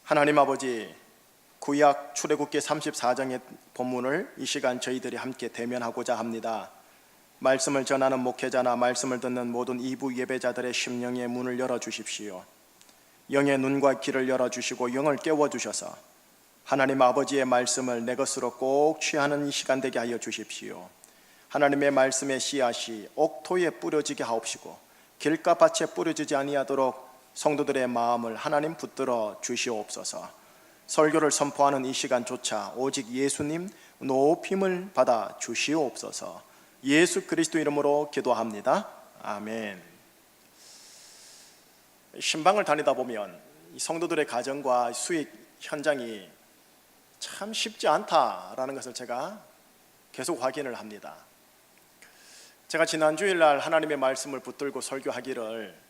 하나님 아버지, 구약 출애굽기 34장의 본문을 이 시간 저희들이 함께 대면하고자 합니다. 말씀을 전하는 목회자나 말씀을 듣는 모든 이부 예배자들의 심령의 문을 열어주십시오. 영의 눈과 귀를 열어주시고 영을 깨워주셔서 하나님 아버지의 말씀을 내 것으로 꼭 취하는 이 시간 되게 하여 주십시오. 하나님의 말씀의 씨앗이 옥토에 뿌려지게 하옵시고 길가밭에 뿌려지지 아니하도록 성도들의 마음을 하나님 붙들어 주시옵소서. 설교를 선포하는 이 시간조차 오직 예수님 높임을 받아 주시옵소서. 예수 그리스도 이름으로 기도합니다. 아멘. 신방을 다니다 보면 성도들의 가정과 수익 현장이 참 쉽지 않다라는 것을 제가 계속 확인을 합니다. 제가 지난 주일날 하나님의 말씀을 붙들고 설교하기를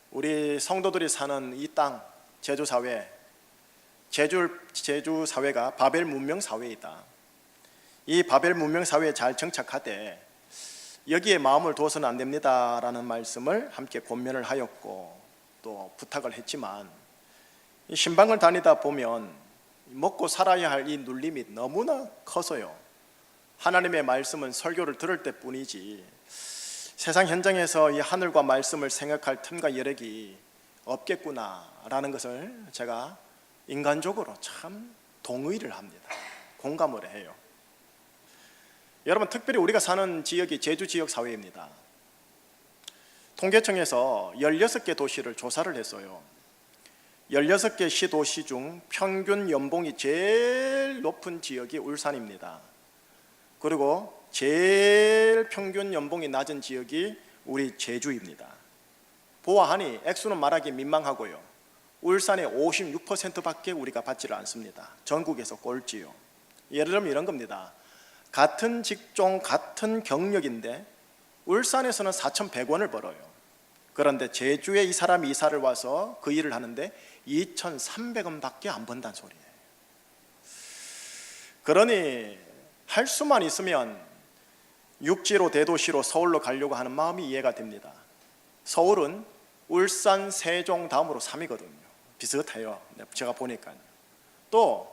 우리 성도들이 사는 이 땅, 제주사회, 제주사회가 바벨 문명사회이다. 이 바벨 문명사회에 잘 정착하되 여기에 마음을 두어서는 안 됩니다 라는 말씀을 함께 권면을 하였고 또 부탁을 했지만 이 신방을 다니다 보면 먹고 살아야 할 이 눌림이 너무나 커서요, 하나님의 말씀은 설교를 들을 때뿐이지 세상 현장에서 이 하늘과 말씀을 생각할 틈과 여력이 없겠구나라는 것을 제가 인간적으로 참 동의를 합니다. 공감을 해요. 여러분, 특별히 우리가 사는 지역이 제주 지역 사회입니다. 통계청에서 16개 도시를 조사를 했어요. 16개 시도시 중 평균 연봉이 제일 높은 지역이 울산입니다. 그리고 제일 평균 연봉이 낮은 지역이 우리 제주입니다. 보아하니 액수는 말하기 민망하고요, 울산의 56%밖에 우리가 받지를 않습니다. 전국에서 꼴찌요. 예를 들면 이런 겁니다. 같은 직종 같은 경력인데 울산에서는 4,100원을 벌어요. 그런데 제주에 이 사람이 이사를 와서 그 일을 하는데 2,300원밖에 안 번다는 소리예요. 그러니 할 수만 있으면 육지로 대도시로 서울로 가려고 하는 마음이 이해가 됩니다. 서울은 울산, 세종 다음으로 3위거든요. 비슷해요. 제가 보니까요. 또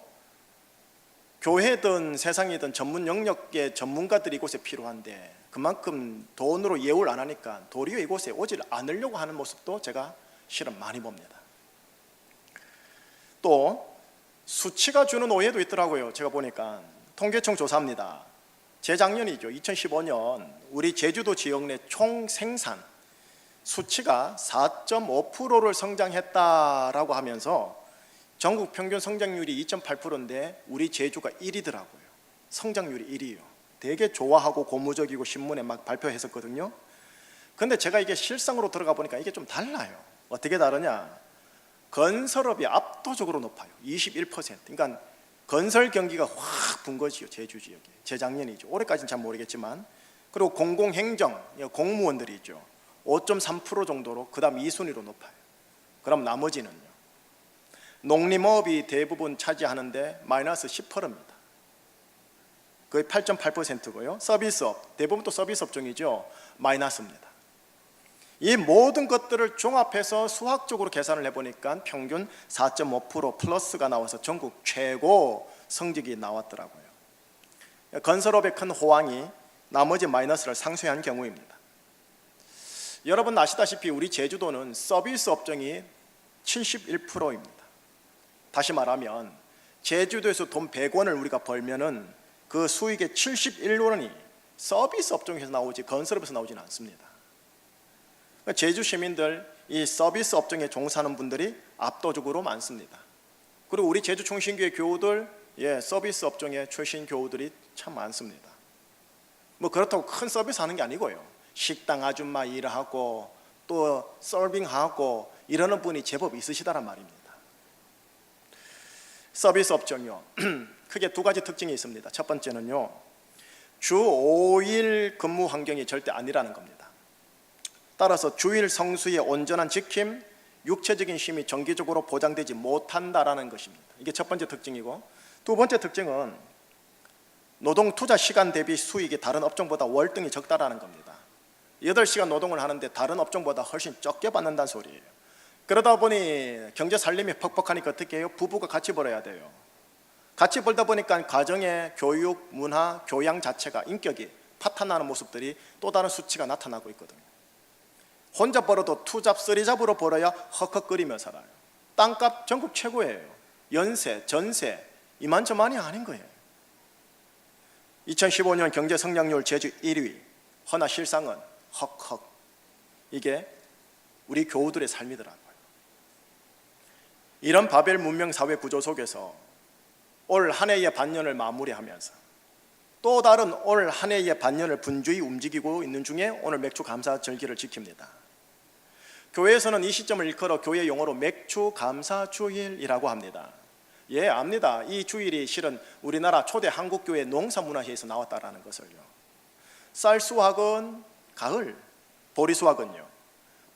교회든 세상이든 전문 영역의 전문가들이 이곳에 필요한데 그만큼 돈으로 예우를 안 하니까 도리어 이곳에 오질 않으려고 하는 모습도 제가 실은 많이 봅니다. 또 수치가 주는 오해도 있더라고요. 제가 보니까 통계청 조사입니다. 재작년이죠. 2015년 우리 제주도 지역 내 총 생산 수치가 4.5%를 성장했다라고 하면서 전국 평균 성장률이 2.8%인데 우리 제주가 1위더라고요. 성장률이 1위요. 되게 좋아하고 고무적이고 신문에 막 발표했었거든요. 근데 제가 이게 실상으로 들어가 보니까 이게 좀 달라요. 어떻게 다르냐? 건설업이 압도적으로 높아요. 21%. 그러니까 건설 경기가 확 분 거지요. 제주 지역에. 재작년이죠. 올해까지는 잘 모르겠지만. 그리고 공공행정, 공무원들이 있죠. 5.3% 정도로 그 다음 2순위로 높아요. 그럼 나머지는요, 농림업이 대부분 차지하는데 마이너스 10%입니다. 거의 8.8%고요. 서비스업, 대부분 또 서비스업 중이죠. 마이너스입니다. 이 모든 것들을 종합해서 수학적으로 계산을 해보니까 평균 4.5% 플러스가 나와서 전국 최고 성적이 나왔더라고요. 건설업의 큰 호황이 나머지 마이너스를 상쇄한 경우입니다. 여러분 아시다시피 우리 제주도는 서비스 업종이 71%입니다. 다시 말하면 제주도에서 돈 100원을 우리가 벌면은 그 수익의 71원이 서비스 업종에서 나오지 건설업에서 나오지는 않습니다. 제주 시민들 이 서비스 업종에 종사하는 분들이 압도적으로 많습니다. 그리고 우리 제주 충신교회 교우들 서비스 업종의 출신 교우들이 참 많습니다. 뭐 그렇다고 큰 서비스 하는 게 아니고요, 식당 아줌마 일하고 또 서빙하고 이러는 분이 제법 있으시다란 말입니다. 서비스 업종이요 크게 두 가지 특징이 있습니다. 첫 번째는요, 주 5일 근무 환경이 절대 아니라는 겁니다. 따라서 주일 성수의 온전한 지킴, 육체적인 쉼이 정기적으로 보장되지 못한다라는 것입니다. 이게 첫 번째 특징이고, 두 번째 특징은 노동 투자 시간 대비 수익이 다른 업종보다 월등히 적다라는 겁니다. 8시간 노동을 하는데 다른 업종보다 훨씬 적게 받는다는 소리예요. 그러다 보니 경제 살림이 퍽퍽하니까 어떻게 해요? 부부가 같이 벌어야 돼요. 같이 벌다 보니까 가정의 교육, 문화, 교양 자체가 인격이 파탄나는 모습들이 또 다른 수치가 나타나고 있거든요. 혼자 벌어도 투잡, 쓰리잡으로 벌어야 헉헉거리며 살아요. 땅값 전국 최고예요. 연세, 전세 이만저만이 아닌 거예요. 2015년 경제 성장률 제주 1위. 허나 실상은 헉헉. 이게 우리 교우들의 삶이더라고요. 이런 바벨 문명 사회 구조 속에서 올 한 해의 반년을 마무리하면서 또 다른 올 한 해의 반년을 분주히 움직이고 있는 중에 오늘 맥주 감사 절기를 지킵니다. 교회에서는 이 시점을 일컬어 교회 용어로 맥주 감사 주일이라고 합니다. 예, 압니다. 이 주일이 실은 우리나라 초대 한국교회 농사문화회에서 나왔다라는 것을요. 쌀수확은 가을, 보리수확은요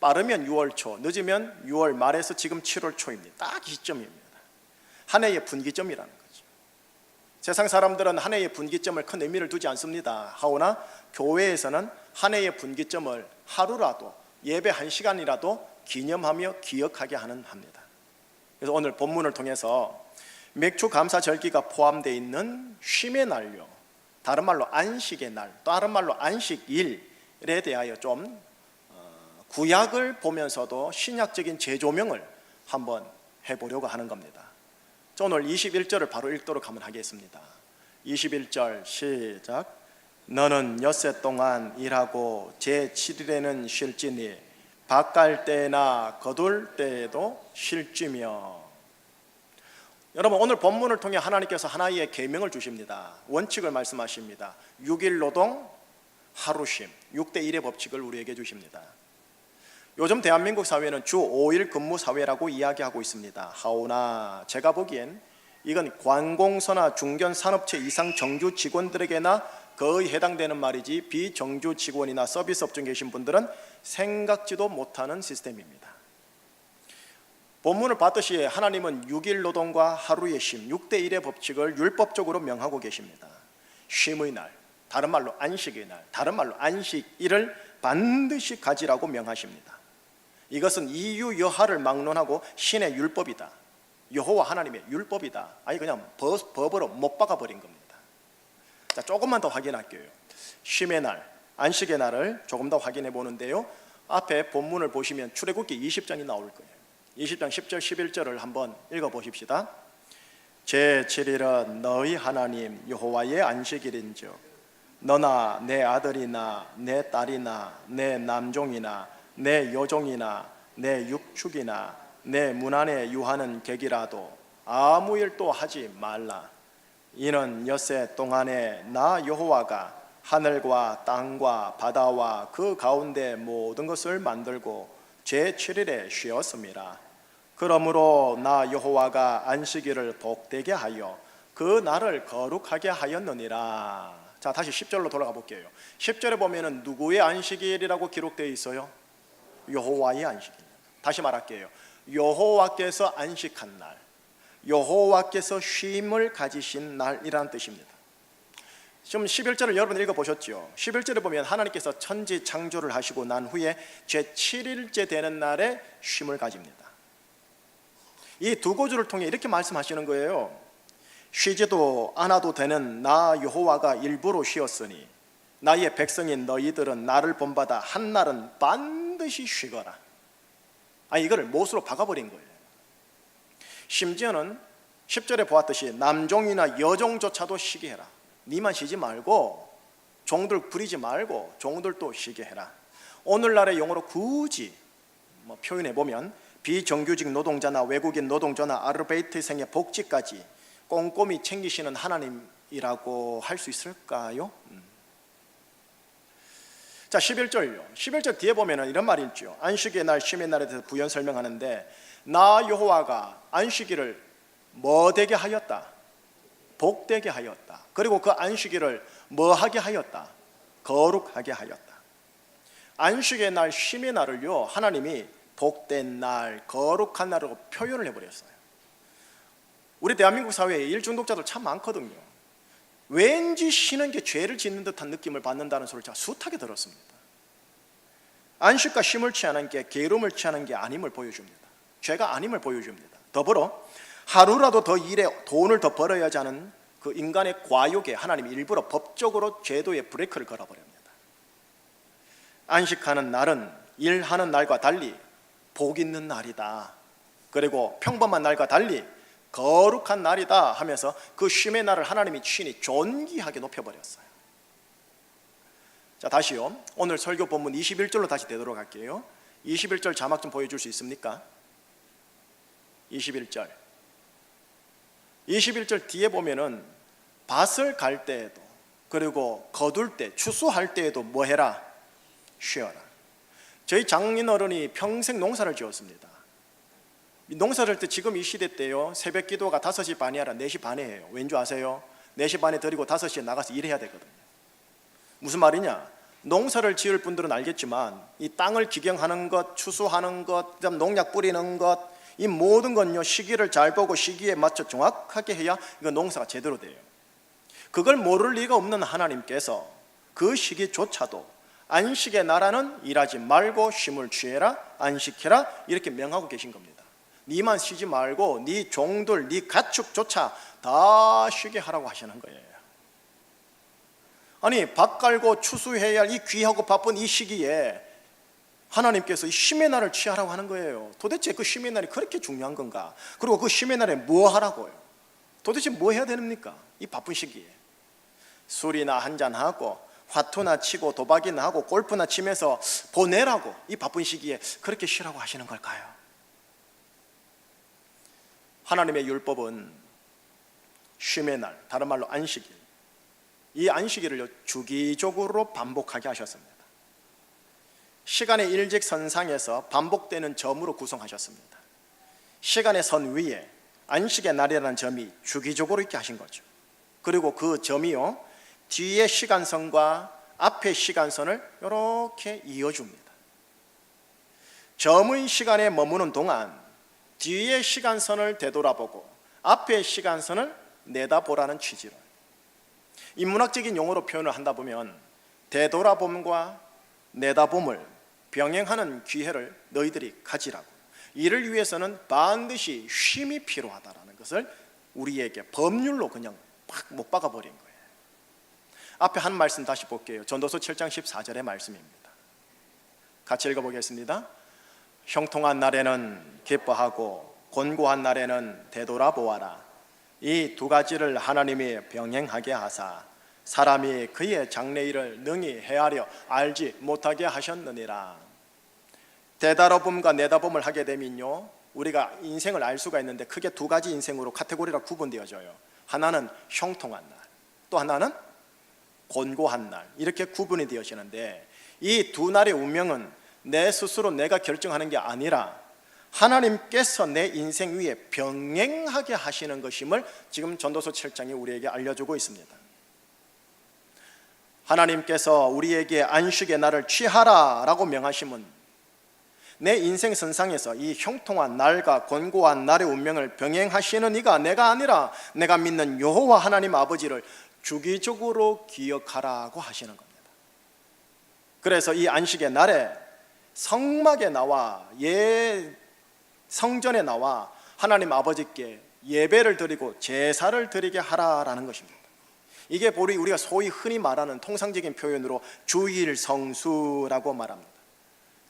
빠르면 6월 초, 늦으면 6월 말에서 지금 7월 초입니다. 딱 이 시점입니다. 한 해의 분기점이라는 거죠. 세상 사람들은 한 해의 분기점을 큰 의미를 두지 않습니다. 하오나 교회에서는 한 해의 분기점을 하루라도 예배 1시간이라도 기념하며 기억하게 합니다. 그래서 오늘 본문을 통해서 맥주 감사 절기가 포함되어 있는 쉼의 날요, 다른 말로 안식의 날, 다른 말로 안식일에 대하여 좀 구약을 보면서도 신약적인 재조명을 한번 해보려고 하는 겁니다. 오늘 21절을 바로 읽도록 한번 하겠습니다. 21절 시작. 너는 엿새 동안 일하고 제7일에는 쉴지니 밭갈 때나 거둘 때에도 쉴지며. 여러분, 오늘 본문을 통해 하나님께서 하나의 계명을 주십니다. 원칙을 말씀하십니다. 6일 노동, 하루 쉼, 6대1의 법칙을 우리에게 주십니다. 요즘 대한민국 사회는 주 5일 근무 사회라고 이야기하고 있습니다. 하오나 제가 보기엔 이건 관공서나 중견 산업체 이상 정규 직원들에게나 거의 해당되는 말이지 비정규 직원이나 서비스 업종에 계신 분들은 생각지도 못하는 시스템입니다. 본문을 봤듯이 하나님은 6일 노동과 하루의 쉼, 6대1의 법칙을 율법적으로 명하고 계십니다. 쉼의 날, 다른 말로 안식의 날, 다른 말로 안식일을 반드시 가지라고 명하십니다. 이것은 이유 여하를 막론하고 신의 율법이다, 여호와 하나님의 율법이다, 아니 그냥 법으로 못 박아버린 겁니다. 자, 조금만 더 확인할게요. 쉼의 날, 안식의 날을 조금 더 확인해 보는데요, 앞에 본문을 보시면 출애굽기 20장이 나올 거예요. 20장 10절 11절을 한번 읽어보십시다. 제7일은 너희 하나님 여호와의 안식일인즉 너나 내 아들이나 내 딸이나 내 남종이나 내 여종이나 내 육축이나 내 문 안에 유하는 객이라도 아무 일도 하지 말라. 이는 엿새 동안에 나 여호와가 하늘과 땅과 바다와 그 가운데 모든 것을 만들고 제7일에 쉬었습니다. 그러므로 나 여호와가 안식일을 복되게 하여 그 날을 거룩하게 하였느니라. 자, 다시 10절로 돌아가 볼게요. 10절에 보면은 누구의 안식일이라고 기록되어 있어요? 여호와의 안식일. 다시 말할게요. 여호와께서 안식한 날, 여호와께서 쉼을 가지신 날이라는 뜻입니다. 지금 11절을 여러분 읽어보셨죠? 11절에 보면 하나님께서 천지 창조를 하시고 난 후에 제7일째 되는 날에 쉼을 가집니다. 이 두 구절을 통해 이렇게 말씀하시는 거예요. 쉬지도 않아도 되는 나 여호와가 일부러 쉬었으니 나의 백성인 너희들은 나를 본받아 한 날은 반드시 쉬거라. 이거를 못으로 박아버린 거예요. 심지어는 10절에 보았듯이 남종이나 여종조차도 쉬게 해라. 니만 쉬지 말고 종들 부리지 말고 종들도 쉬게 해라. 오늘날의 용어로 굳이 표현해 보면 비정규직 노동자나 외국인 노동자나 아르바이트생의 복지까지 꼼꼼히 챙기시는 하나님이라고 할 수 있을까요? 자, 11절요. 11절 뒤에 보면 이런 말이 있죠. 안식의 날, 쉼의 날에 대해서 부연 설명하는데 나 여호와가 안식일을 뭐 되게 하였다? 복되게 하였다. 그리고 그 안식일을 뭐 하게 하였다? 거룩하게 하였다. 안식의 날, 쉼의 날을요, 하나님이 복된 날, 거룩한 날로 표현을 해버렸어요. 우리 대한민국 사회에 일 중독자들 참 많거든요. 왠지 쉬는 게 죄를 짓는 듯한 느낌을 받는다는 소리를 제가 숱하게 들었습니다. 안식과 쉼을 취하는 게 게으름을 취하는 게 아님을 보여줍니다. 죄가 아님을 보여줍니다. 더불어 하루라도 더 일해 돈을 더 벌어야지 하는 그 인간의 과욕에 하나님이 일부러 법적으로 제도에 브레이크를 걸어버립니다. 안식하는 날은 일하는 날과 달리 복 있는 날이다. 그리고 평범한 날과 달리 거룩한 날이다 하면서 그 쉼의 날을 하나님이 친히 존귀하게 높여버렸어요. 자, 다시요. 오늘 설교 본문 21절로 다시 되도록 할게요. 21절 자막 좀 보여줄 수 있습니까? 21절 뒤에 보면은 밭을 갈 때에도 그리고 거둘 때 추수할 때에도 뭐 해라? 쉬어라. 저희 장인어른이 평생 농사를 지었습니다. 농사를 할 때 지금 이 시대 때요, 새벽 기도가 5시 반이 아니라 4시 반에 해요. 왠 줄 아세요? 4시 반에 드리고 5시에 나가서 일해야 되거든요. 무슨 말이냐? 농사를 지을 분들은 알겠지만 이 땅을 기경하는 것, 추수하는 것, 그다음 농약 뿌리는 것, 이 모든 건요 시기를 잘 보고 시기에 맞춰 정확하게 해야 이거 농사가 제대로 돼요. 그걸 모를 리가 없는 하나님께서 그 시기조차도 안식의 나라는 일하지 말고 쉼을 취해라, 안식해라 이렇게 명하고 계신 겁니다. 니만 쉬지 말고 니 종들, 니 가축조차 다 쉬게 하라고 하시는 거예요. 아니 밭 갈고 추수해야 할 이 귀하고 바쁜 이 시기에 하나님께서 이 쉼의 날을 취하라고 하는 거예요. 도대체 그 쉼의 날이 그렇게 중요한 건가? 그리고 그 쉼의 날에 뭐 하라고요? 도대체 뭐 해야 됩니까? 이 바쁜 시기에 술이나 한잔하고 화투나 치고 도박이나 하고 골프나 치면서 보내라고 이 바쁜 시기에 그렇게 쉬라고 하시는 걸까요? 하나님의 율법은 쉼의 날, 다른 말로 안식일, 이 안식일을 주기적으로 반복하게 하셨습니다. 시간의 일직선상에서 반복되는 점으로 구성하셨습니다. 시간의 선 위에 안식의 날이라는 점이 주기적으로 있게 하신 거죠. 그리고 그 점이요 뒤의 시간선과 앞의 시간선을 이렇게 이어줍니다. 점의 시간에 머무는 동안 뒤의 시간선을 되돌아보고 앞의 시간선을 내다보라는 취지로, 인문학적인 용어로 표현을 한다 보면 되돌아봄과 내다봄을 병행하는 기회를 너희들이 가지라고, 이를 위해서는 반드시 쉼이 필요하다라는 것을 우리에게 법률로 그냥 팍 못 박아버린 거예요. 앞에 한 말씀 다시 볼게요. 전도서 7장 14절의 말씀입니다. 같이 읽어보겠습니다. 형통한 날에는 기뻐하고 곤고한 날에는 되돌아보아라. 이 두 가지를 하나님이 병행하게 하사 사람이 그의 장래일을 능히 헤아려 알지 못하게 하셨느니라. 되돌아봄과 내다봄을 하게 되면요 우리가 인생을 알 수가 있는데 크게 두 가지 인생으로 카테고리가 구분되어져요. 하나는 형통한 날, 또 하나는 곤고한 날, 이렇게 구분이 되어지는데 이 두 날의 운명은 내 스스로 내가 결정하는 게 아니라 하나님께서 내 인생 위에 병행하게 하시는 것임을 지금 전도서 7장이 우리에게 알려주고 있습니다. 하나님께서 우리에게 안식의 날을 취하라 라고 명하심은 내 인생 선상에서 이 형통한 날과 곤고한 날의 운명을 병행하시는 이가 내가 아니라 내가 믿는 여호와 하나님 아버지를 주기적으로 기억하라고 하시는 겁니다. 그래서 이 안식의 날에 성막에 나와 성전에 나와 하나님 아버지께 예배를 드리고 제사를 드리게 하라라는 것입니다. 이게 우리가 소위 흔히 말하는 통상적인 표현으로 주일 성수라고 말합니다.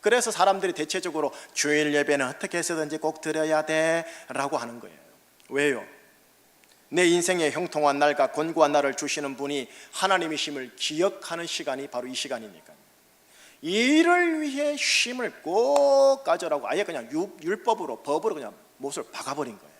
그래서 사람들이 대체적으로 주일 예배는 어떻게 해서든지 꼭 드려야 돼 라고 하는 거예요. 왜요? 내 인생의 형통한 날과 곤고한 날을 주시는 분이 하나님이심을 기억하는 시간이 바로 이 시간이니까요. 이를 위해 쉼을 꼭 가져라고 아예 그냥 율법으로 법으로 그냥 못을 박아버린 거예요.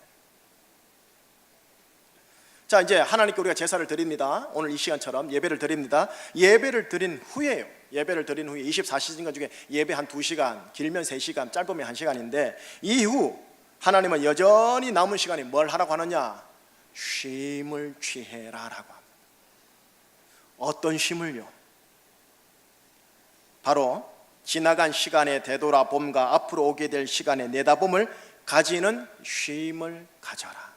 자, 이제 하나님께 우리가 제사를 드립니다. 오늘 이 시간처럼 예배를 드립니다. 예배를 드린 후에요. 예배를 드린 후에 24시간 중에 예배 한 2시간, 길면 3시간, 짧으면 1시간인데 이후 하나님은 여전히 남은 시간에 뭘 하라고 하느냐? 쉼을 취해라라고 합니다. 어떤 쉼을요? 바로 지나간 시간에 되돌아봄과 앞으로 오게 될 시간에 내다봄을 가지는 쉼을 가져라.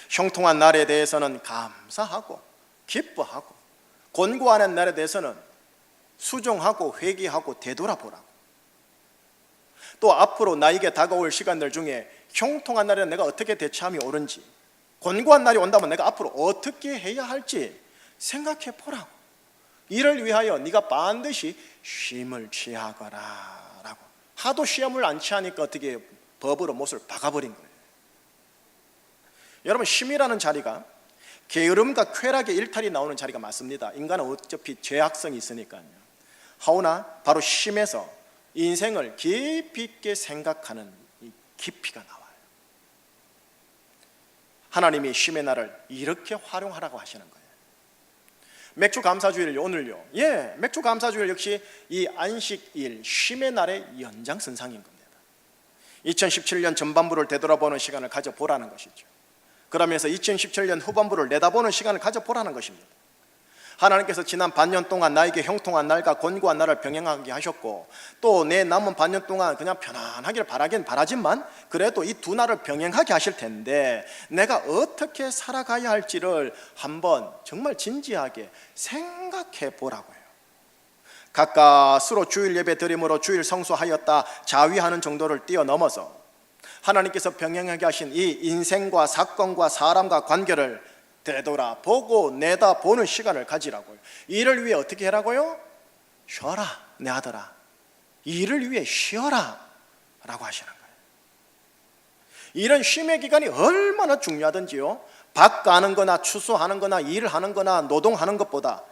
형통한 날에 대해서는 감사하고 기뻐하고 곤고한 날에 대해서는 수종하고 회개하고 되돌아보라고. 또 앞으로 나에게 다가올 시간들 중에 형통한 날에 내가 어떻게 대처함이 옳은지, 곤고한 날이 온다면 내가 앞으로 어떻게 해야 할지 생각해 보라고. 이를 위하여 네가 반드시 쉼을 취하거라 라고. 하도 쉼을 안 취하니까 어떻게 법으로 못을 박아버린 거예요. 여러분, 쉼이라는 자리가 게으름과 쾌락의 일탈이 나오는 자리가 맞습니다. 인간은 어차피 죄악성이 있으니까요. 하오나 바로 쉼에서 인생을 깊이 있게 생각하는 이 깊이가 나와요. 하나님이 쉼의 날을 이렇게 활용하라고 하시는 거예요. 맥주 감사주일 오늘요. 맥주 감사주일 역시 이 안식일 쉼의 날의 연장선상인 겁니다. 2017년 전반부를 되돌아보는 시간을 가져보라는 것이죠. 그러면서 2017년 후반부를 내다보는 시간을 가져보라는 것입니다. 하나님께서 지난 반년 동안 나에게 형통한 날과 곤고한 날을 병행하게 하셨고, 또 내 남은 반년 동안 그냥 편안하기를 바라긴 바라지만 그래도 이 두 날을 병행하게 하실 텐데 내가 어떻게 살아가야 할지를 한번 정말 진지하게 생각해 보라고요. 가까스로 주일 예배 드림으로 주일 성수하였다 자위하는 정도를 뛰어넘어서 하나님께서 병행하게 하신 이 인생과 사건과 사람과 관계를 되돌아보고 내다보는 시간을 가지라고요. 이를 위해 어떻게 하라고요? 쉬어라 내 아들아, 이를 위해 쉬어라 라고 하시는 거예요. 이런 쉼의 기간이 얼마나 중요하든지요, 밭 가는 거나 추수하는 거나 일하는 거나 노동하는 것보다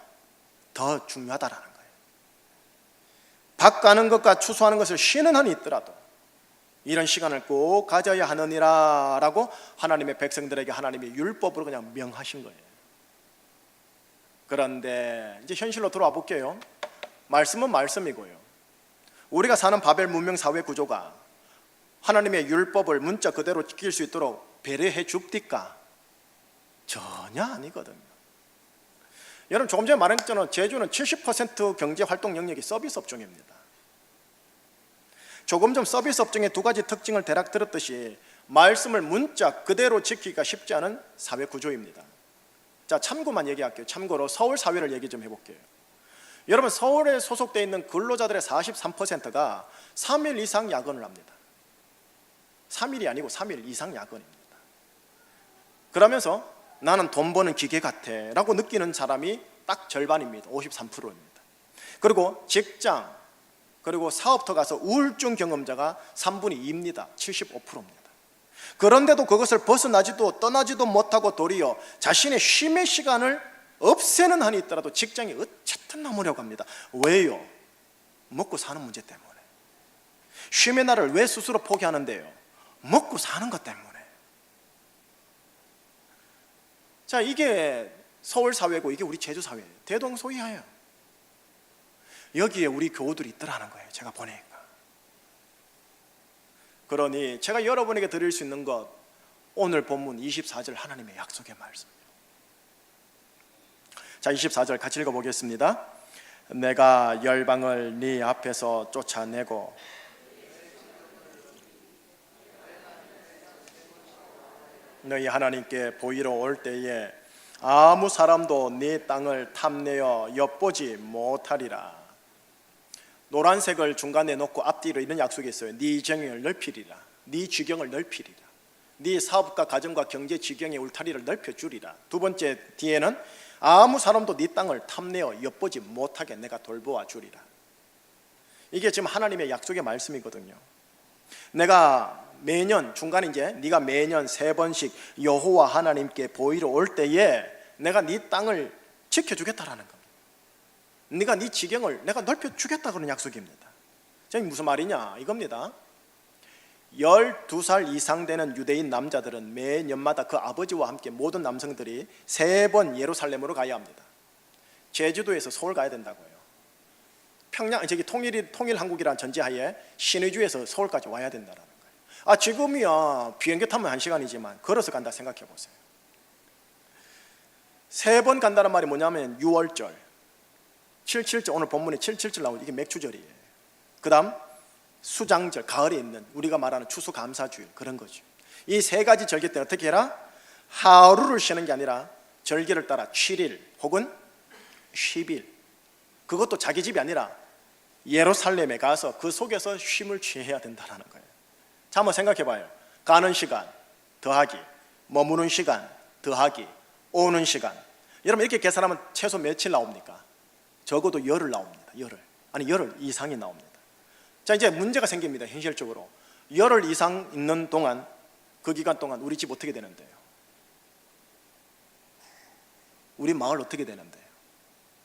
더 중요하다라는 거예요. 밭 가는 것과 추수하는 것을 쉬는 한이 있더라도 이런 시간을 꼭 가져야 하느니라 라고 하나님의 백성들에게 하나님의 율법으로 그냥 명하신 거예요. 그런데 이제 현실로 들어와 볼게요. 말씀은 말씀이고요, 우리가 사는 바벨 문명 사회 구조가 하나님의 율법을 문자 그대로 지킬 수 있도록 배려해 줍니까? 전혀 아니거든요. 여러분, 조금 전에 말했잖아요. 제주는 70% 경제 활동 영역이 서비스 업종입니다. 조금 전 서비스 업종의 두 가지 특징을 대략 들었듯이 말씀을 문자 그대로 지키기가 쉽지 않은 사회 구조입니다. 자, 참고만 얘기할게요. 참고로 서울 사회를 얘기 좀 해볼게요. 여러분, 서울에 소속되어 있는 근로자들의 43%가 3일 이상 야근을 합니다. 3일이 아니고 3일 이상 야근입니다. 그러면서 나는 돈 버는 기계 같아 라고 느끼는 사람이 딱 절반입니다. 53%입니다. 그리고 직장, 그리고 사업터 가서 우울증 경험자가 3분의 2입니다. 75%입니다. 그런데도 그것을 벗어나지도 떠나지도 못하고 도리어 자신의 쉼의 시간을 없애는 한이 있더라도 직장에 어쨌든 남으려고 합니다. 왜요? 먹고 사는 문제 때문에. 쉼의 날을 왜 스스로 포기하는데요? 먹고 사는 것 때문에. 자, 이게 서울 사회고 이게 우리 제주 사회예요. 대동소이하예요. 여기에 우리 교우들이 있더라는 거예요. 제가 보니까. 그러니 제가 여러분에게 드릴 수 있는 것, 오늘 본문 24절 하나님의 약속의 말씀이에요. 자, 24절 같이 읽어보겠습니다. 내가 열방을 네 앞에서 쫓아내고 너희 하나님께 보이러 올 때에 아무 사람도 네 땅을 탐내어 엿보지 못하리라. 노란색을 중간에 놓고 앞뒤로 이런 약속이 있어요. 네 정형을 넓히리라. 네 지경을 넓히리라. 네 사업과 가정과 경제 지경의 울타리를 넓혀주리라. 두 번째 뒤에는 아무 사람도 네 땅을 탐내어 엿보지 못하게 내가 돌보아 주리라. 이게 지금 하나님의 약속의 말씀이거든요. 내가 매년 중간에 이제 네가 매년 3번씩 여호와 하나님께 보이러 올 때에 내가 네 땅을 지켜주겠다라는 겁니다. 네가 네 지경을 내가 넓혀주겠다 그런 약속입니다. 이게 무슨 말이냐 이겁니다. 12살 이상 되는 유대인 남자들은 매년마다 그 아버지와 함께 모든 남성들이 3번 예루살렘으로 가야 합니다. 제주도에서 서울 가야 된다고요. 평양, 저기 통일 한국이라는 전제하에 신의주에서 서울까지 와야 된다는 거예요. 지금이야 비행기 타면 1시간이지만 걸어서 간다 생각해 보세요. 3번 간다는 말이 뭐냐면 6월절, 77절, 오늘 본문에 77절 나오죠. 이게 맥주절이에요. 그 다음 수장절, 가을에 있는 우리가 말하는 추수감사주일, 그런 거죠. 이 3가지 절기 때 어떻게 해라? 하루를 쉬는 게 아니라 절기를 따라 7일 혹은 10일, 그것도 자기 집이 아니라 예루살렘에 가서 그 속에서 쉼을 취해야 된다는 거예요. 자, 한번 생각해 봐요. 가는 시간 더하기, 머무는 시간 더하기, 오는 시간. 여러분 이렇게 계산하면 최소 며칠 나옵니까? 적어도 열흘 나옵니다. 열흘 이상이 나옵니다. 자, 이제 문제가 생깁니다. 현실적으로 열흘 이상 있는 동안, 그 기간 동안 우리 집 어떻게 되는데요? 우리 마을 어떻게 되는데요?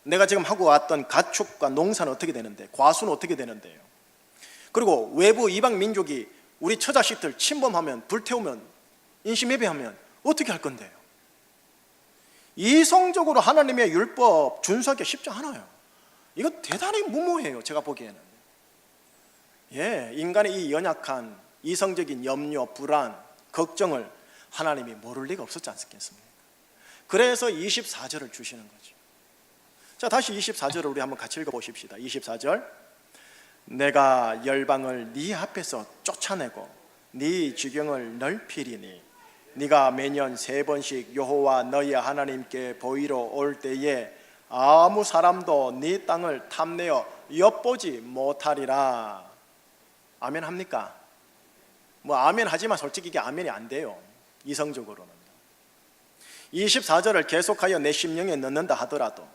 내가 지금 하고 왔던 가축과 농사는 어떻게 되는데, 과수는 어떻게 되는데요? 그리고 외부 이방 민족이 우리 처자식들 침범하면, 불태우면, 인신매매하면 어떻게 할 건데요? 이성적으로 하나님의 율법 준수하기 쉽지 않아요. 이거 대단히 무모해요. 제가 보기에는. 인간의 이 연약한 이성적인 염려, 불안, 걱정을 하나님이 모를 리가 없었지 않겠습니까? 그래서 24절을 주시는 거죠. 자, 다시 24절을 우리 한번 같이 읽어보십시다. 24절. 내가 열방을 네 앞에서 쫓아내고 네 지경을 넓히리니 네가 매년 3번씩 여호와 너희 하나님께 보이러 올 때에 아무 사람도 네 땅을 탐내어 엿보지 못하리라. 아멘 합니까? 뭐 아멘 하지만 솔직히 이게 아멘이 안 돼요. 이성적으로는. 24절을 계속하여 내 심령에 넣는다 하더라도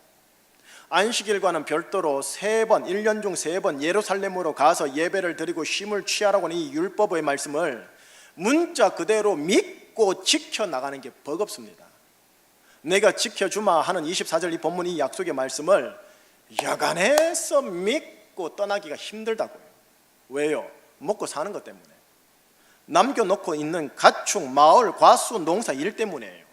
안식일과는 별도로 3번, 1년 중 3번 예루살렘으로 가서 예배를 드리고 쉼을 취하라고 하는 이 율법의 말씀을 문자 그대로 믿고 지켜나가는 게 버겁습니다. 내가 지켜주마 하는 24절 이 본문 이 약속의 말씀을 여간해서 믿고 떠나기가 힘들다고요. 왜요? 먹고 사는 것 때문에. 남겨놓고 있는 가축, 마을, 과수, 농사 일 때문이에요.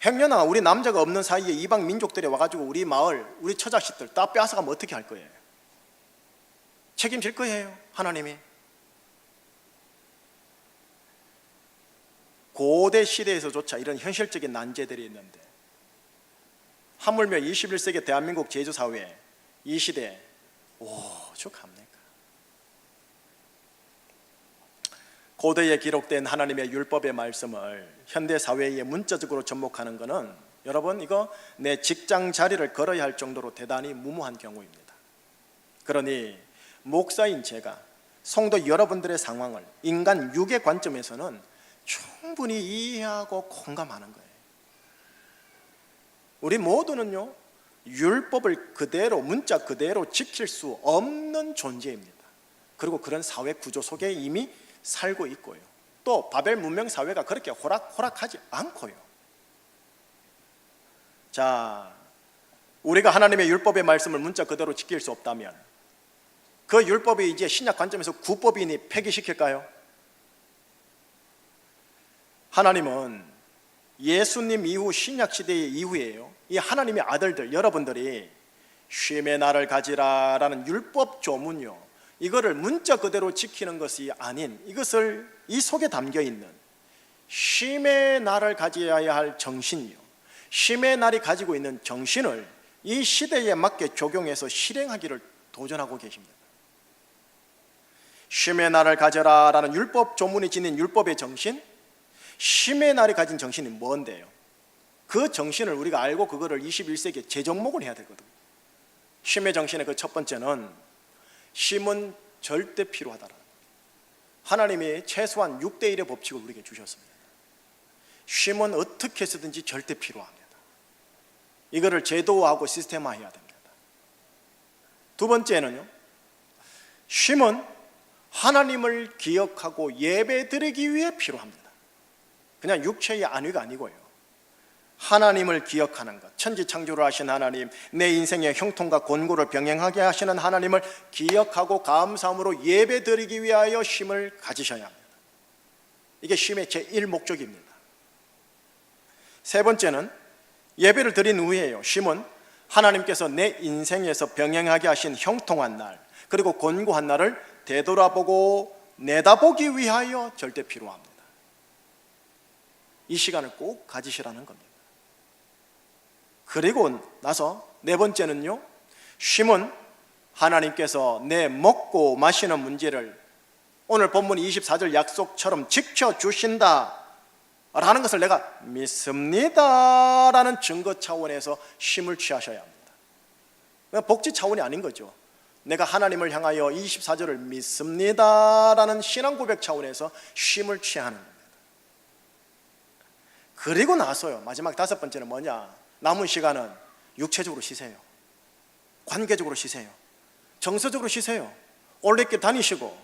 행여나 우리 남자가 없는 사이에 이방 민족들이 와가지고 우리 마을, 우리 처자식들 다 빼앗아가면 어떻게 할 거예요? 책임질 거예요, 하나님이. 고대 시대에서조차 이런 현실적인 난제들이 있는데 하물며 21세기 대한민국 제주사회에 이 시대에 오죽합니까? 고대에 기록된 하나님의 율법의 말씀을 현대사회에 문자적으로 접목하는 것은 여러분 이거 내 직장 자리를 걸어야 할 정도로 대단히 무모한 경우입니다. 그러니 목사인 제가 성도 여러분들의 상황을 인간 육의 관점에서는 충분히 이해하고 공감하는 거예요. 우리 모두는요 율법을 그대로 문자 그대로 지킬 수 없는 존재입니다. 그리고 그런 사회 구조 속에 이미 살고 있고요. 또 바벨 문명 사회가 그렇게 호락호락하지 않고요. 자, 우리가 하나님의 율법의 말씀을 문자 그대로 지킬 수 없다면 그 율법이 이제 신약 관점에서 구법이니 폐기시킬까요? 하나님은 예수님 이후 신약 시대의 이후에요 이 하나님의 아들들 여러분들이 쉼의 날을 가지라라는 율법 조문요 이거를 문자 그대로 지키는 것이 아닌 이것을 이 속에 담겨 있는 쉼의 날을 가져야 할 정신이요 쉼의 날이 가지고 있는 정신을 이 시대에 맞게 적용해서 실행하기를 도전하고 계십니다. 쉼의 날을 가져라라는 율법 조문이 지닌 율법의 정신, 쉼의 날이 가진 정신이 뭔데요? 그 정신을 우리가 알고 그거를 21세기에 재정목을 해야 되거든요. 쉼의 정신의 그 첫 번째는 쉼은 절대 필요하다라는 거예요. 하나님이 최소한 6대1의 법칙을 우리에게 주셨습니다. 쉼은 어떻게 해서든지 절대 필요합니다. 이거를 제도화하고 시스템화해야 됩니다. 두 번째는요, 쉼은 하나님을 기억하고 예배드리기 위해 필요합니다. 그냥 육체의 안위가 아니고요, 하나님을 기억하는 것, 천지창조를 하신 하나님, 내 인생의 형통과 곤고를 병행하게 하시는 하나님을 기억하고 감사함으로 예배드리기 위하여 쉼을 가지셔야 합니다. 이게 쉼의 제1목적입니다. 세 번째는 예배를 드린 후에요, 쉼은 하나님께서 내 인생에서 병행하게 하신 형통한 날 그리고 곤고한 날을 되돌아보고 내다보기 위하여 절대 필요합니다. 이 시간을 꼭 가지시라는 겁니다. 그리고 나서 네 번째는요, 쉼은 하나님께서 내 먹고 마시는 문제를 오늘 본문 24절 약속처럼 지켜주신다 라는 것을 내가 믿습니다 라는 증거 차원에서 쉼을 취하셔야 합니다. 복지 차원이 아닌 거죠. 내가 하나님을 향하여 24절을 믿습니다라는 신앙 고백 차원에서 쉼을 취하는 겁니다. 그리고 나서요, 마지막 5번째는 뭐냐? 남은 시간은 육체적으로 쉬세요. 관계적으로 쉬세요. 정서적으로 쉬세요. 올레길 다니시고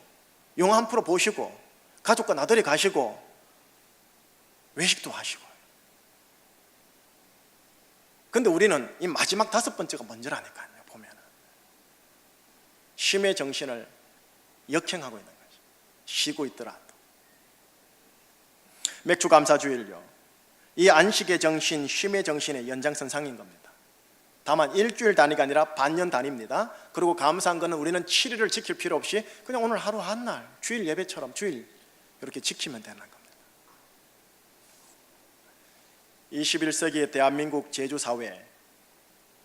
영화 한 프로 보시고 가족과 나들이 가시고 외식도 하시고. 근데 우리는 이 마지막 5번째가 먼저라니까요. 보면은 쉼의 정신을 역행하고 있는 거죠. 쉬고 있더라도. 맥주 감사주일요, 이 안식의 정신, 쉼의 정신의 연장선상인 겁니다. 다만 일주일 단위가 아니라 반년 단위입니다. 그리고 감사한 것은 우리는 7일을 지킬 필요 없이 그냥 오늘 하루 한 날 주일 예배처럼 주일 이렇게 지키면 되는 겁니다. 21세기의 대한민국 제주사회,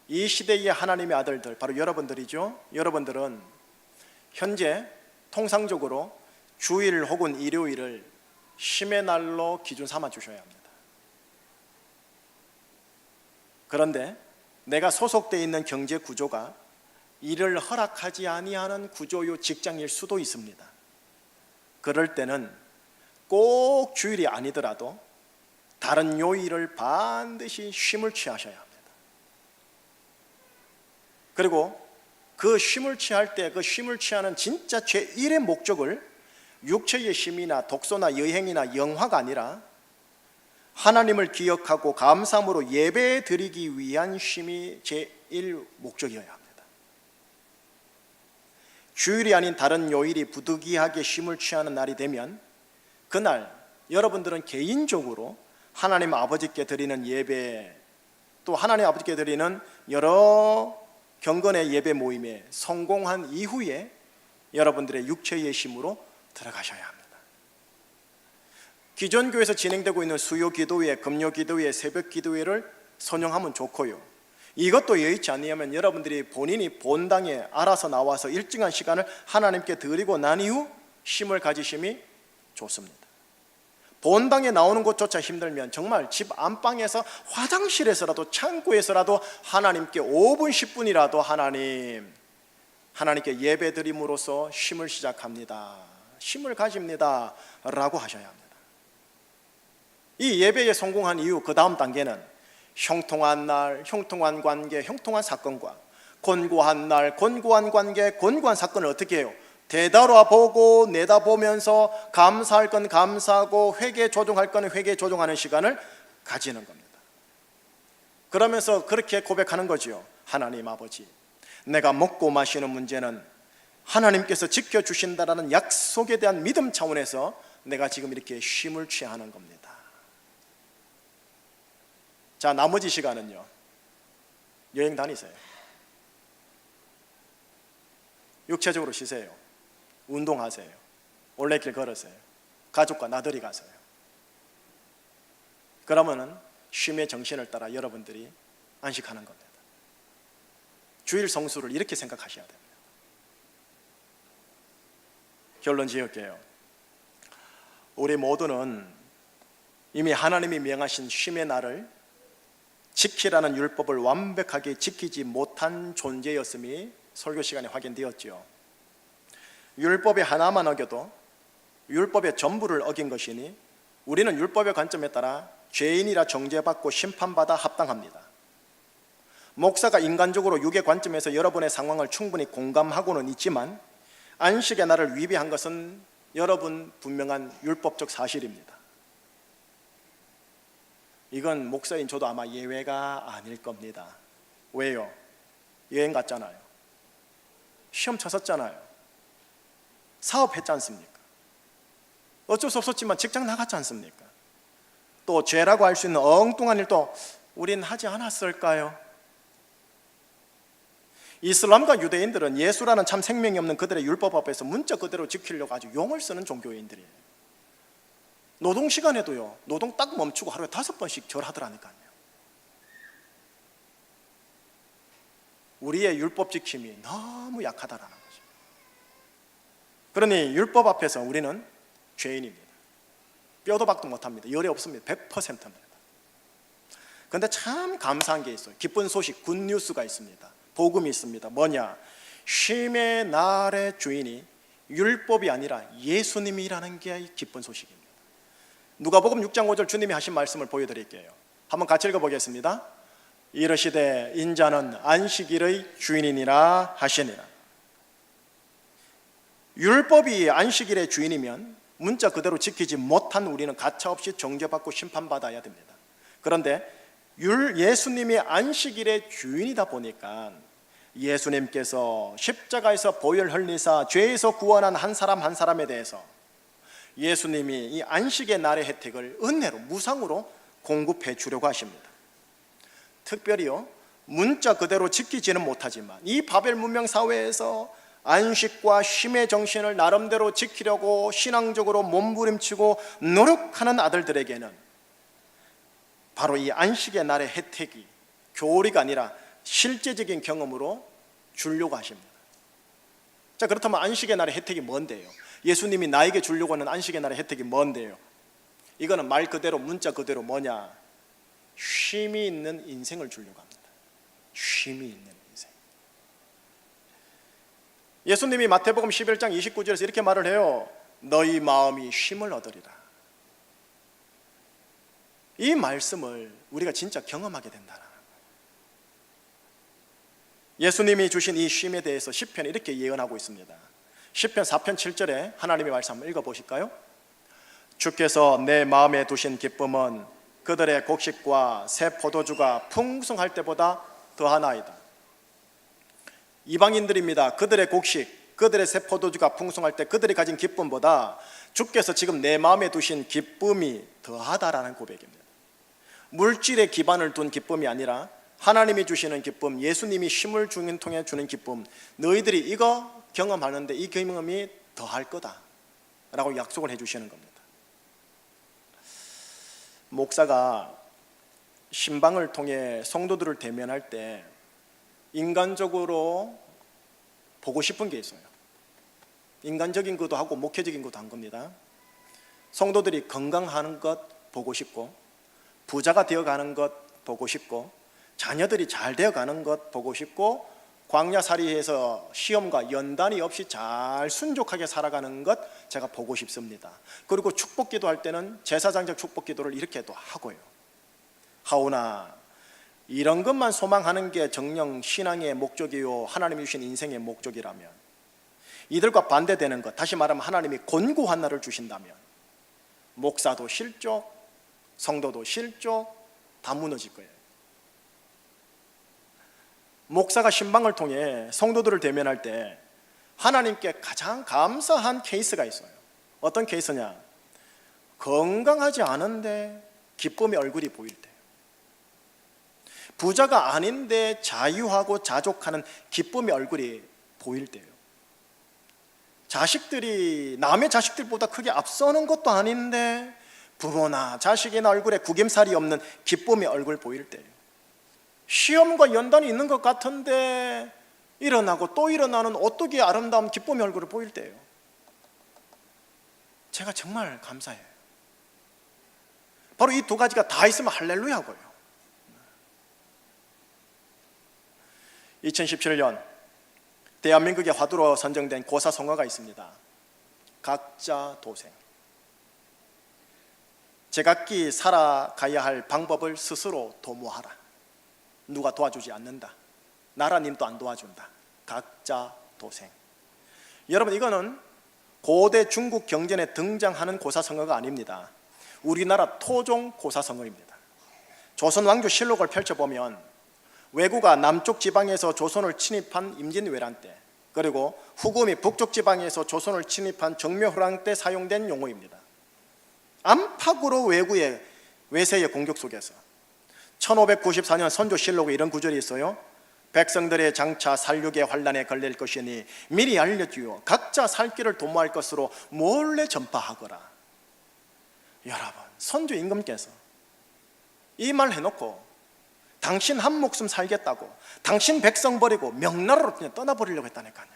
이 시대의 하나님의 아들들, 바로 여러분들이죠. 여러분들은 현재 통상적으로 주일 혹은 일요일을 쉼의 날로 기준 삼아 주셔야 합니다. 그런데 내가 소속되어 있는 경제 구조가 이를 허락하지 아니하는 구조요 직장일 수도 있습니다. 그럴 때는 꼭 주일이 아니더라도 다른 요일을 반드시 쉼을 취하셔야 합니다. 그리고 그 쉼을 취할 때 그 쉼을 취하는 진짜 제1의 목적을 육체의 쉼이나 독서나 여행이나 영화가 아니라 하나님을 기억하고 감사함으로 예배 드리기 위한 쉼이 제1 목적이어야 합니다. 주일이 아닌 다른 요일이 부득이하게 쉼을 취하는 날이 되면 그날 여러분들은 개인적으로 하나님 아버지께 드리는 예배, 또 하나님 아버지께 드리는 여러 경건의 예배 모임에 성공한 이후에 여러분들의 육체의 쉼으로 들어가셔야 합니다. 기존 교회에서 진행되고 있는 수요 기도회, 금요 기도회, 새벽 기도회를 선용하면 좋고요. 이것도 여의치 않으면 여러분들이 본인이 본당에 알아서 나와서 일정한 시간을 하나님께 드리고 난 이후 쉼을 가지심이 좋습니다. 본당에 나오는 것조차 힘들면 정말 집 안방에서 화장실에서라도 창고에서라도 하나님께 5분 10분이라도 하나님께 예배 드림으로써 쉼을 시작합니다. 쉼을 가집니다 라고 하셔야 합니다. 이 예배에 성공한 이후 그 다음 단계는 형통한 날, 형통한 관계, 형통한 사건과 곤고한 날, 곤고한 관계, 곤고한 사건을 어떻게 해요? 되돌아보고 내다보면서 감사할 건 감사하고 회개 조정할 건 회개 조정하는 시간을 가지는 겁니다. 그러면서 그렇게 고백하는 거죠. 하나님 아버지, 내가 먹고 마시는 문제는 하나님께서 지켜주신다라는 약속에 대한 믿음 차원에서 내가 지금 이렇게 쉼을 취하는 겁니다. 자, 나머지 시간은요, 여행 다니세요. 육체적으로 쉬세요. 운동하세요. 올레길 걸으세요. 가족과 나들이 가세요. 그러면은 쉼의 정신을 따라 여러분들이 안식하는 겁니다. 주일 성수를 이렇게 생각하셔야 됩니다. 결론 지을게요. 우리 모두는 이미 하나님이 명하신 쉼의 날을 지키라는 율법을 완벽하게 지키지 못한 존재였음이 설교 시간에 확인되었죠. 율법의 하나만 어겨도 율법의 전부를 어긴 것이니 우리는 율법의 관점에 따라 죄인이라 정죄받고 심판받아 합당합니다. 목사가 인간적으로 육의 관점에서 여러분의 상황을 충분히 공감하고는 있지만 안식의 날을 위배한 것은 여러분 분명한 율법적 사실입니다. 이건 목사인 저도 아마 예외가 아닐 겁니다. 왜요? 여행 갔잖아요. 시험 쳤었잖아요. 사업했지 않습니까? 어쩔 수 없었지만 직장 나갔지 않습니까? 또 죄라고 할 수 있는 엉뚱한 일도 우린 하지 않았을까요? 이슬람과 유대인들은 예수라는 참 생명이 없는 그들의 율법 앞에서 문자 그대로 지키려고 아주 용을 쓰는 종교인들이에요. 노동시간에도요, 노동 딱 멈추고 하루에 5번씩 절하더라니까요. 우리의 율법 지킴이 너무 약하다라는 거죠. 그러니 율법 앞에서 우리는 죄인입니다. 뼈도 박도 못합니다. 열이 없습니다. 100%입니다. 그런데 참 감사한 게 있어요. 기쁜 소식, 굿뉴스가 있습니다. 복음이 있습니다. 뭐냐? 쉼의 날의 주인이 율법이 아니라 예수님이라는 게 기쁜 소식입니다. 누가복음 6장 5절 주님이 하신 말씀을 보여드릴게요. 한번 같이 읽어보겠습니다. 이르시되 인자는 안식일의 주인이니라 하시니라. 율법이 안식일의 주인이면 문자 그대로 지키지 못한 우리는 가차없이 정죄받고 심판받아야 됩니다. 그런데 예수님이 안식일의 주인이다 보니까 예수님께서 십자가에서 보혈 흘리사 죄에서 구원한 한 사람 한 사람에 대해서 예수님이 이 안식의 날의 혜택을 은혜로 무상으로 공급해 주려고 하십니다. 특별히요, 문자 그대로 지키지는 못하지만 이 바벨 문명 사회에서 안식과 쉼의 정신을 나름대로 지키려고 신앙적으로 몸부림치고 노력하는 아들들에게는 바로 이 안식의 날의 혜택이 교리가 아니라 실제적인 경험으로 주려고 하십니다. 자, 그렇다면 안식의 날의 혜택이 뭔데요? 예수님이 나에게 주려고 하는 안식의 날의 혜택이 뭔데요? 이거는 말 그대로 문자 그대로 뭐냐? 쉼이 있는 인생을 주려고 합니다. 쉼이 있는 인생. 예수님이 마태복음 11장 29절에서 이렇게 말을 해요. 너희 마음이 쉼을 얻으리라. 이 말씀을 우리가 진짜 경험하게 된다는 거예요. 예수님이 주신 이 쉼에 대해서 시편이 이렇게 예언하고 있습니다. 시편 4편 7절에 하나님의 말씀 한번 읽어보실까요? 주께서 내 마음에 두신 기쁨은 그들의 곡식과 새 포도주가 풍성할 때보다 더하나이다. 이방인들입니다. 그들의 곡식, 그들의 새 포도주가 풍성할 때 그들이 가진 기쁨보다 주께서 지금 내 마음에 두신 기쁨이 더하다라는 고백입니다. 물질에 기반을 둔 기쁨이 아니라 하나님이 주시는 기쁨, 예수님이 쉼을 통해 주는 기쁨, 너희들이 이거 경험하는데 이 경험이 더할 거다 라고 약속을 해주시는 겁니다. 목사가 신방을 통해 성도들을 대면할 때 인간적으로 보고 싶은 게 있어요. 인간적인 것도 하고 목회적인 것도 한 겁니다. 성도들이 건강하는 것 보고 싶고, 부자가 되어가는 것 보고 싶고, 자녀들이 잘 되어가는 것 보고 싶고, 광야살이에서 시험과 연단이 없이 잘 순종하게 살아가는 것 제가 보고 싶습니다. 그리고 축복기도 할 때는 제사장적 축복기도를 이렇게도 하고요. 하오나 이런 것만 소망하는 게 정녕 신앙의 목적이요 하나님이 주신 인생의 목적이라면, 이들과 반대되는 것, 다시 말하면 하나님이 곤고한 날을 주신다면 목사도 실족, 성도도 실족, 다 무너질 거예요. 목사가 신방을 통해 성도들을 대면할 때 하나님께 가장 감사한 케이스가 있어요. 어떤 케이스냐? 건강하지 않은데 기쁨의 얼굴이 보일 때, 부자가 아닌데 자유하고 자족하는 기쁨의 얼굴이 보일 때요. 자식들이 남의 자식들보다 크게 앞서는 것도 아닌데 부모나 자식이나 얼굴에 구김살이 없는 기쁨의 얼굴 보일 때요. 시험과 연단이 있는 것 같은데 일어나고 또 일어나는 오뚜기의 아름다운 기쁨의 얼굴을 보일 때예요. 제가 정말 감사해요. 바로 이 두 가지가 다 있으면 할렐루야고요. 2017년 대한민국의 화두로 선정된 고사성어가 있습니다. 각자 도생. 제각기 살아가야 할 방법을 스스로 도모하라. 누가 도와주지 않는다. 나라님도 안 도와준다. 각자 도생. 여러분, 이거는 고대 중국 경전에 등장하는 고사성어가 아닙니다. 우리나라 토종 고사성어입니다. 조선 왕조 실록을 펼쳐보면 왜구가 남쪽 지방에서 조선을 침입한 임진왜란 때, 그리고 후금이 북쪽 지방에서 조선을 침입한 정묘호랑 때 사용된 용어입니다. 안팎으로 왜구의 외세의 공격 속에서 1594년 선조실록에 이런 구절이 있어요. 백성들의 장차 살육의 환란에 걸릴 것이니 미리 알려주어 각자 살 길을 도모할 것으로 몰래 전파하거라. 여러분, 선조 임금께서 이 말 해놓고 당신 한 목숨 살겠다고 당신 백성 버리고 명나라로 그냥 떠나버리려고 했다니까요.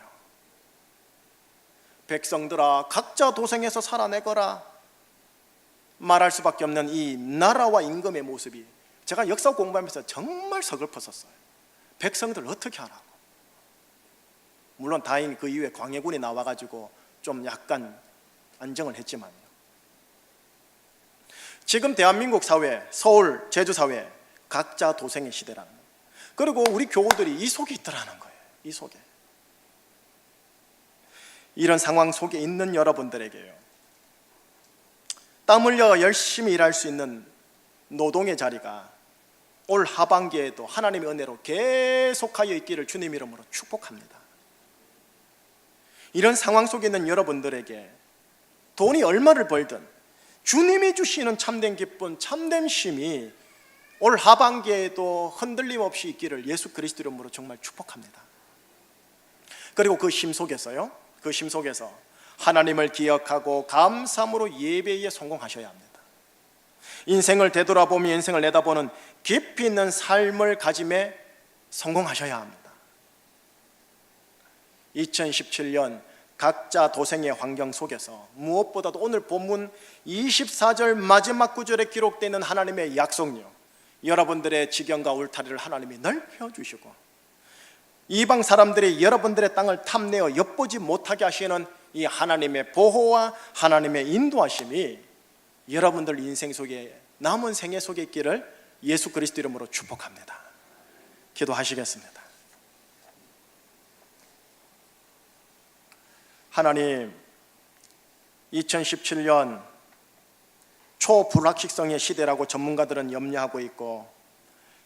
백성들아 각자 도생해서 살아내거라 말할 수밖에 없는 이 나라와 임금의 모습이 제가 역사 공부하면서 정말 서글펐었어요. 백성들 어떻게 하라고. 물론 다행히 그 이후에 광해군이 나와가지고 좀 약간 안정을 했지만요. 지금 대한민국 사회, 서울, 제주 사회 각자 도생의 시대라는 거예요. 그리고 우리 교우들이 이 속에 있더라는 거예요. 이 속에. 이런 상황 속에 있는 여러분들에게요, 땀 흘려 열심히 일할 수 있는 노동의 자리가 올 하반기에도 하나님의 은혜로 계속하여 있기를 주님 이름으로 축복합니다. 이런 상황 속에 있는 여러분들에게 돈이 얼마를 벌든 주님이 주시는 참된 기쁨, 참된 쉼이 올 하반기에도 흔들림 없이 있기를 예수 그리스도 이름으로 정말 축복합니다. 그리고 그 쉼 속에서요, 그 쉼 속에서 하나님을 기억하고 감사함으로 예배에 성공하셔야 합니다. 인생을 되돌아보며 인생을 내다보는 깊이 있는 삶을 가짐에 성공하셔야 합니다. 2017년 각자 도생의 환경 속에서 무엇보다도 오늘 본문 24절 마지막 구절에 기록되어 있는 하나님의 약속요, 여러분들의 지경과 울타리를 하나님이 넓혀주시고 이방 사람들이 여러분들의 땅을 탐내어 엿보지 못하게 하시는 이 하나님의 보호와 하나님의 인도하심이 여러분들 인생 속에, 남은 생애 속에 있기를 예수 그리스도 이름으로 축복합니다. 기도하시겠습니다. 하나님, 2017년 초불확실성의 시대라고 전문가들은 염려하고 있고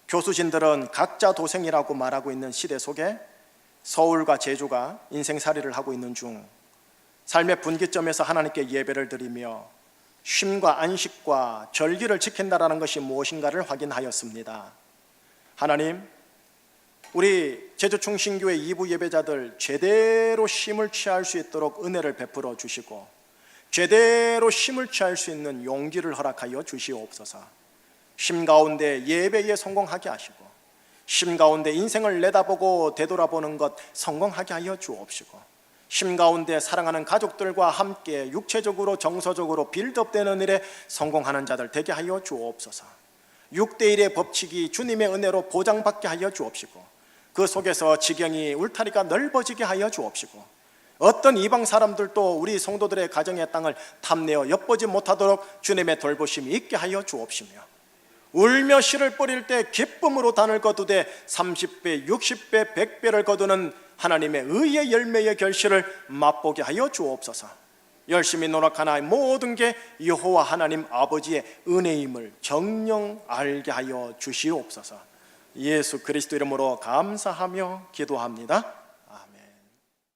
교수진들은 각자 도생이라고 말하고 있는 시대 속에 서울과 제주가 인생살이를 하고 있는 중 삶의 분기점에서 하나님께 예배를 드리며 쉼과 안식과 절기를 지킨다라는 것이 무엇인가를 확인하였습니다. 하나님, 우리 제주충신교회 2부 예배자들 제대로 쉼을 취할 수 있도록 은혜를 베풀어 주시고 제대로 쉼을 취할 수 있는 용기를 허락하여 주시옵소서. 쉼 가운데 예배에 성공하게 하시고 쉼 가운데 인생을 내다보고 되돌아보는 것 성공하게 하여 주옵시고 쉼 가운데 사랑하는 가족들과 함께 육체적으로 정서적으로 빌드업되는 일에 성공하는 자들 되게 하여 주옵소서. 6대1의 법칙이 주님의 은혜로 보장받게 하여 주옵시고 그 속에서 지경이 울타리가 넓어지게 하여 주옵시고 어떤 이방 사람들도 우리 성도들의 가정의 땅을 탐내어 엿보지 못하도록 주님의 돌보심이 있게 하여 주옵시며 울며 씨를 뿌릴 때 기쁨으로 단을 거두되 30배, 60배, 100배를 거두는 하나님의 의의 열매의 결실을 맛보게 하여 주옵소서. 열심히 노력하나 모든 게 여호와 하나님 아버지의 은혜임을 정녕 알게 하여 주시옵소서. 예수 그리스도 이름으로 감사하며 기도합니다.